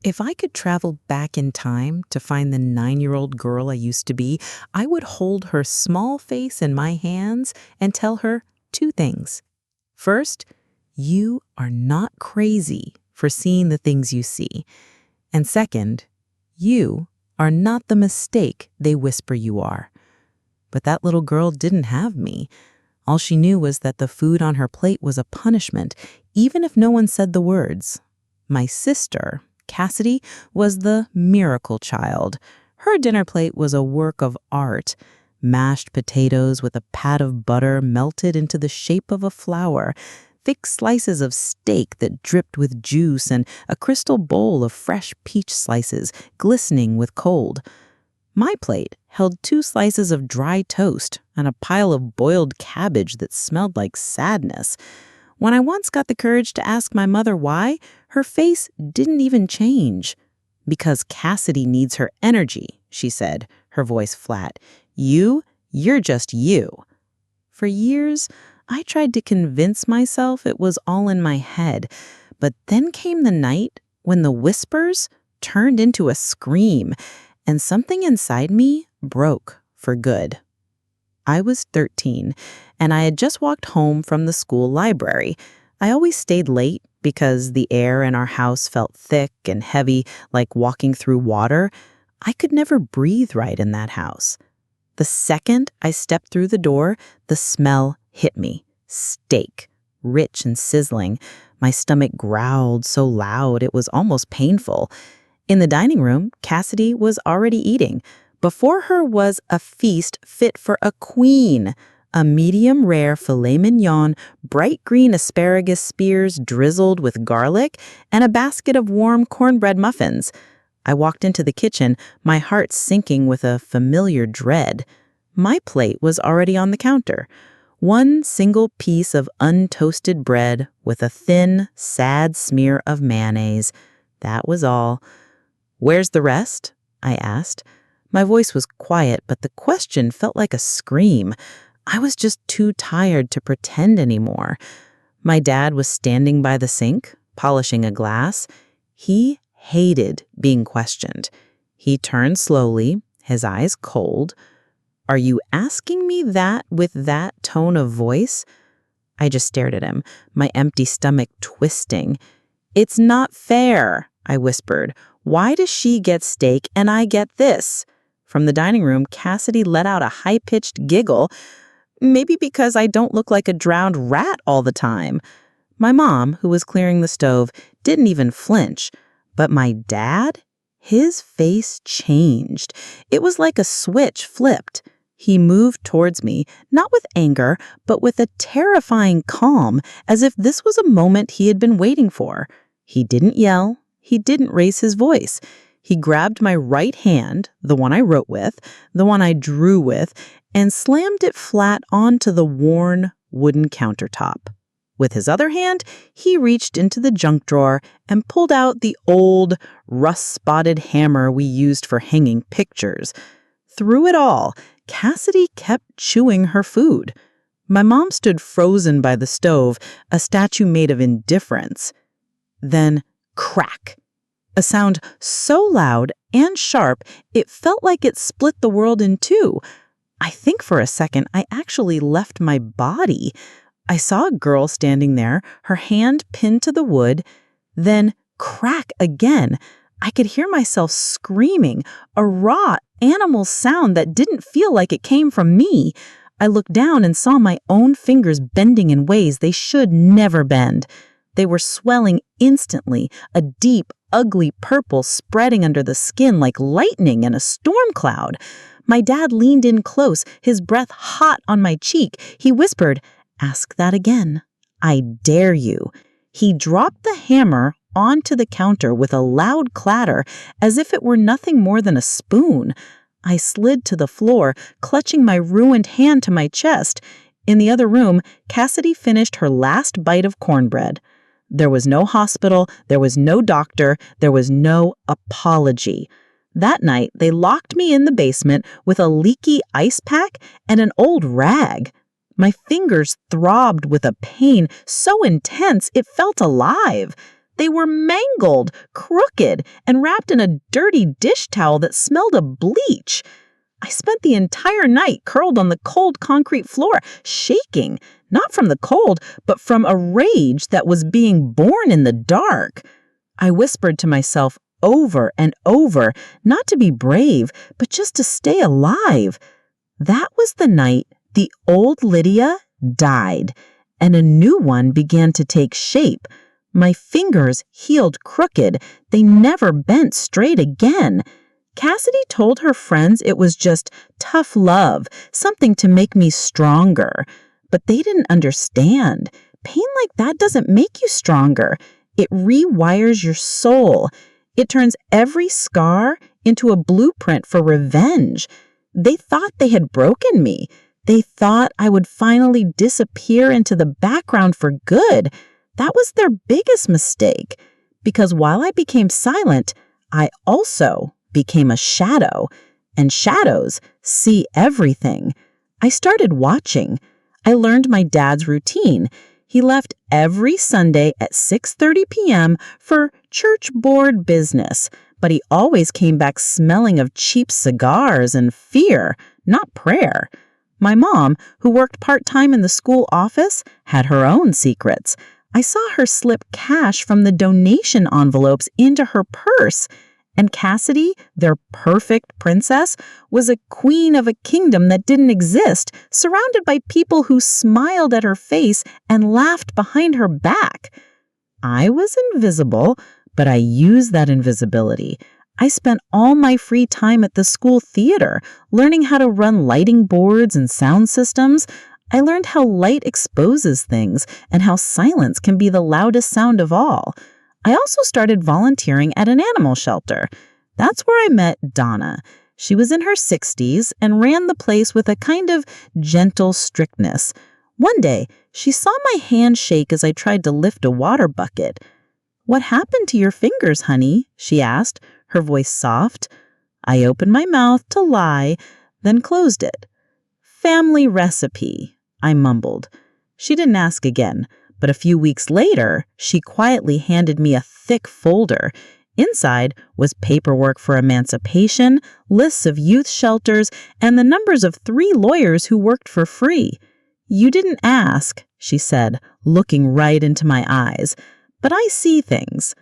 If I could travel back in time to find the 9-year-old girl I used to be, I would hold her small face in my hands and tell her two things. First, you are not crazy for seeing the things you see. And second, you are not the mistake they whisper you are. But that little girl didn't have me. All she knew was that the food on her plate was a punishment, even if no one said the words. My sister, Cassidy, was the miracle child. Her dinner plate was a work of art. Mashed potatoes with a pat of butter melted into the shape of a flower, thick slices of steak that dripped with juice, and a crystal bowl of fresh peach slices glistening with cold. My plate held 2 slices of dry toast and a pile of boiled cabbage that smelled like sadness. When I once got the courage to ask my mother why, her face didn't even change. "Because Cassidy needs her energy," she said, her voice flat. You're just you." For years, I tried to convince myself it was all in my head, but then came the night when the whispers turned into a scream, and something inside me broke for good. I was 13, and I had just walked home from the school library. I always stayed late because the air in our house felt thick and heavy, like walking through water. I could never breathe right in that house. The second I stepped through the door, the smell hit me. Steak, rich and sizzling. My stomach growled so loud it was almost painful. In the dining room, Cassidy was already eating. Before her was a feast fit for a queen. A medium-rare filet mignon, bright green asparagus spears drizzled with garlic, and a basket of warm cornbread muffins. I walked into the kitchen, my heart sinking with a familiar dread. My plate was already on the counter. One single piece of untoasted bread with a thin, sad smear of mayonnaise. That was all. "Where's the rest?" I asked. My voice was quiet, but the question felt like a scream. I was just too tired to pretend anymore. My dad was standing by the sink, polishing a glass. He hated being questioned. He turned slowly, his eyes cold. "Are you asking me that with that tone of voice?" I just stared at him, my empty stomach twisting. "It's not fair," I whispered. "Why does she get steak and I get this?" From the dining room, Cassidy let out a high-pitched giggle. "Maybe because I don't look like a drowned rat all the time." My mom, who was clearing the stove, didn't even flinch. But my dad? His face changed. It was like a switch flipped. He moved towards me, not with anger, but with a terrifying calm, as if this was a moment he had been waiting for. He didn't yell. He didn't raise his voice. He grabbed my right hand, the one I wrote with, the one I drew with, and slammed it flat onto the worn wooden countertop. With his other hand, he reached into the junk drawer and pulled out the old, rust-spotted hammer we used for hanging pictures. Through it all, Cassidy kept chewing her food. My mom stood frozen by the stove, a statue made of indifference. Then, crack! A sound so loud and sharp, it felt like it split the world in two. I think for a second I actually left my body. I saw a girl standing there, her hand pinned to the wood. Then, crack again. I could hear myself screaming, a raw animal sound that didn't feel like it came from me. I looked down and saw my own fingers bending in ways they should never bend. They were swelling instantly, a deep, ugly purple spreading under the skin like lightning in a storm cloud. My dad leaned in close, his breath hot on my cheek. He whispered, "Ask that again. I dare you." He dropped the hammer onto the counter with a loud clatter, as if it were nothing more than a spoon. I slid to the floor, clutching my ruined hand to my chest. In the other room, Cassidy finished her last bite of cornbread. There was no hospital, there was no doctor, there was no apology. That night, they locked me in the basement with a leaky ice pack and an old rag. My fingers throbbed with a pain so intense it felt alive. They were mangled, crooked, and wrapped in a dirty dish towel that smelled of bleach. I spent the entire night curled on the cold concrete floor, shaking, not from the cold, but from a rage that was being born in the dark. I whispered to myself over and over, not to be brave, but just to stay alive. That was the night the old Lydia died, and a new one began to take shape. My fingers healed crooked. They never bent straight again. Cassidy told her friends it was just tough love, something to make me stronger. But they didn't understand. Pain like that doesn't make you stronger. It rewires your soul. It turns every scar into a blueprint for revenge. They thought they had broken me. They thought I would finally disappear into the background for good. That was their biggest mistake. Because while I became silent, I also became a shadow. And shadows see everything. I started watching. I learned my dad's routine. He left every Sunday at 6:30 p.m. for church board business, but he always came back smelling of cheap cigars and fear, not prayer. My mom, who worked part-time in the school office, had her own secrets. I saw her slip cash from the donation envelopes into her purse. And Cassidy, their perfect princess, was a queen of a kingdom that didn't exist, surrounded by people who smiled at her face and laughed behind her back. I was invisible, but I used that invisibility. I spent all my free time at the school theater, learning how to run lighting boards and sound systems. I learned how light exposes things and how silence can be the loudest sound of all. I also started volunteering at an animal shelter. That's where I met Donna. She was in her 60s and ran the place with a kind of gentle strictness. One day, she saw my hand shake as I tried to lift a water bucket. "What happened to your fingers, honey?" she asked, her voice soft. I opened my mouth to lie, then closed it. "Family recipe," I mumbled. She didn't ask again. But a few weeks later, she quietly handed me a thick folder. Inside was paperwork for emancipation, lists of youth shelters, and the numbers of 3 lawyers who worked for free. "You didn't ask," she said, looking right into my eyes. "But I see things."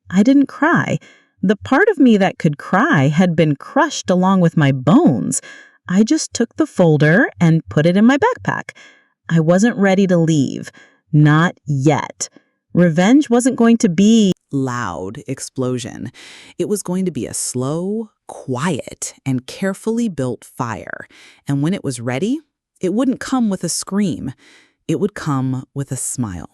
I didn't cry. The part of me that could cry had been crushed along with my bones. I just took the folder and put it in my backpack. I wasn't ready to leave. Not yet. Revenge wasn't going to be loud explosion. It was going to be a slow, quiet, and carefully built fire. And when it was ready, it wouldn't come with a scream. It would come with a smile.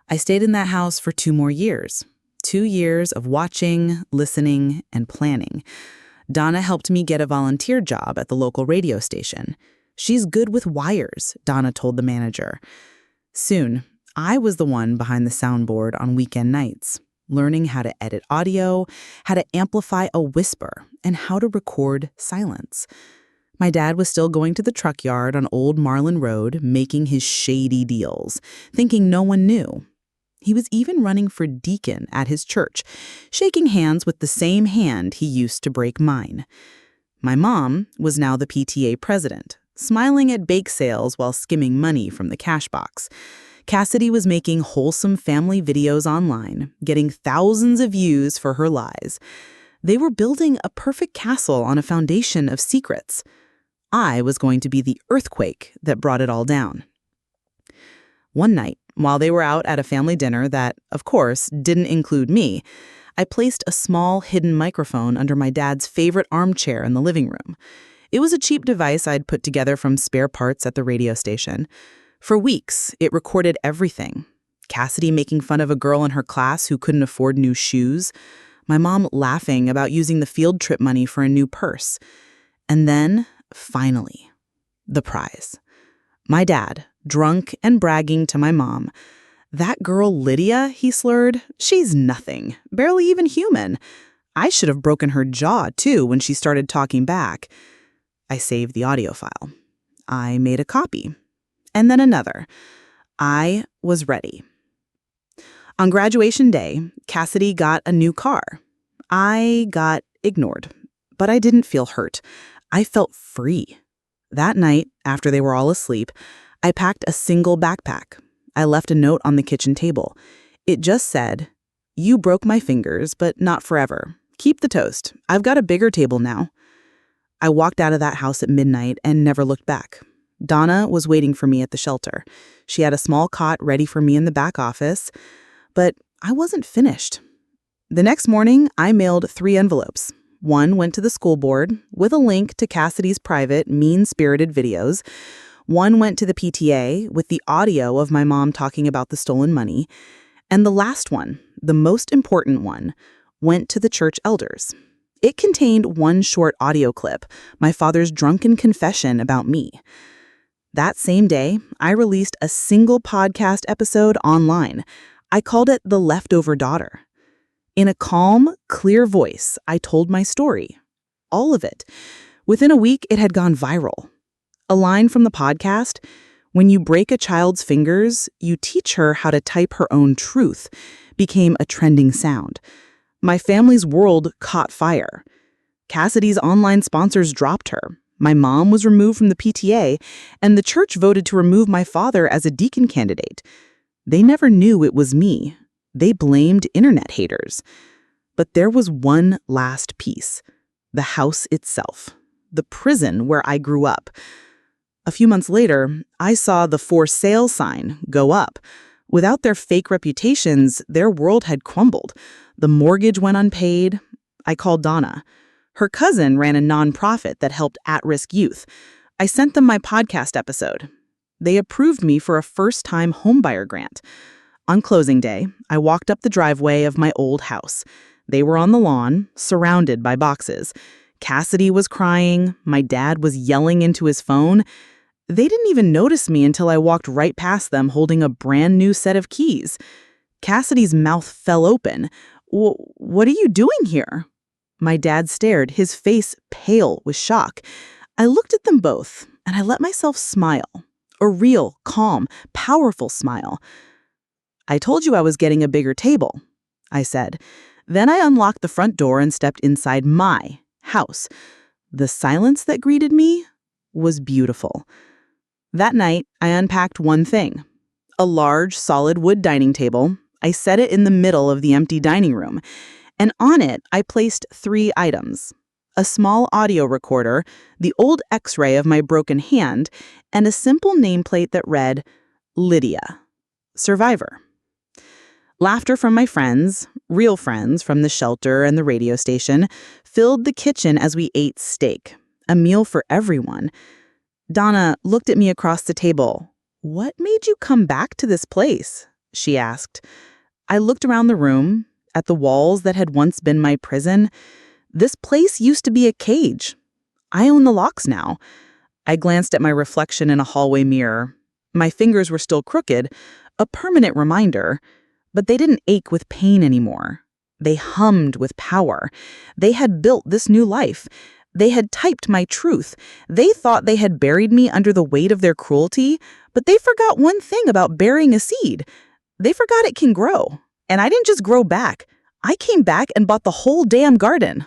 I stayed in that house for 2 more years. 2 years of watching, listening, and planning. Donna helped me get a volunteer job at the local radio station. "She's good with wires," Donna told the manager. Soon, I was the one behind the soundboard on weekend nights, learning how to edit audio, how to amplify a whisper, and how to record silence. My dad was still going to the truck yard on Old Marlin Road, making his shady deals, thinking no one knew. He was even running for deacon at his church, shaking hands with the same hand he used to break mine. My mom was now the PTA president, smiling at bake sales while skimming money from the cash box. Cassidy was making wholesome family videos online, getting thousands of views for her lies. They were building a perfect castle on a foundation of secrets. I was going to be the earthquake that brought it all down. One night, while they were out at a family dinner that, of course, didn't include me, I placed a small hidden microphone under my dad's favorite armchair in the living room. It was a cheap device I'd put together from spare parts at the radio station. For weeks, it recorded everything. Cassidy making fun of a girl in her class who couldn't afford new shoes. My mom laughing about using the field trip money for a new purse. And then, finally, the prize. My dad, drunk and bragging to my mom. "That girl Lydia," he slurred, "she's nothing, barely even human. I should have broken her jaw, too, when she started talking back." I saved the audio file. I made a copy. And then another. I was ready. On graduation day, Cassidy got a new car. I got ignored, but I didn't feel hurt. I felt free. That night, after they were all asleep, I packed a single backpack. I left a note on the kitchen table. It just said, "You broke my fingers, but not forever. Keep the toast. I've got a bigger table now." I walked out of that house at midnight and never looked back. Donna was waiting for me at the shelter. She had a small cot ready for me in the back office, but I wasn't finished. The next morning, I mailed 3 envelopes. One went to the school board with a link to Cassidy's private, mean-spirited videos. One went to the PTA with the audio of my mom talking about the stolen money. And the last one, the most important one, went to the church elders. It contained one short audio clip, my father's drunken confession about me. That same day, I released a single podcast episode online. I called it The Leftover Daughter. In a calm, clear voice, I told my story. All of it. Within a week, it had gone viral. A line from the podcast, "When you break a child's fingers, you teach her how to type her own truth," became a trending sound. My family's world caught fire. Cassidy's online sponsors dropped her. My mom was removed from the PTA, and the church voted to remove my father as a deacon candidate. They never knew it was me. They blamed internet haters. But there was one last piece: the house itself, the prison where I grew up. A few months later, I saw the for sale sign go up. Without their fake reputations, their world had crumbled. The mortgage went unpaid. I called Donna. Her cousin ran a nonprofit that helped at-risk youth. I sent them my podcast episode. They approved me for a first-time homebuyer grant. On closing day, I walked up the driveway of my old house. They were on the lawn, surrounded by boxes. Cassidy was crying. My dad was yelling into his phone. They didn't even notice me until I walked right past them holding a brand new set of keys. Cassidy's mouth fell open. "What are you doing here?" My dad stared, his face pale with shock. I looked at them both, and I let myself smile. A real, calm, powerful smile. "I told you I was getting a bigger table," I said. Then I unlocked the front door and stepped inside my house. The silence that greeted me was beautiful. That night, I unpacked one thing: a large, solid wood dining table. I set it in the middle of the empty dining room, and on it, I placed 3 items: a small audio recorder, the old X-ray of my broken hand, and a simple nameplate that read, "Lydia, Survivor." Laughter from my friends, real friends from the shelter and the radio station, filled the kitchen as we ate steak, a meal for everyone. Donna looked at me across the table. "What made you come back to this place?" she asked. I looked around the room, at the walls that had once been my prison. This place used to be a cage. I own the locks now. I glanced at my reflection in a hallway mirror. My fingers were still crooked, a permanent reminder, but they didn't ache with pain anymore. They hummed with power. They had built this new life. They had typed my truth. They thought they had buried me under the weight of their cruelty, but they forgot one thing about burying a seed. They forgot it can grow. And I didn't just grow back. I came back and bought the whole damn garden.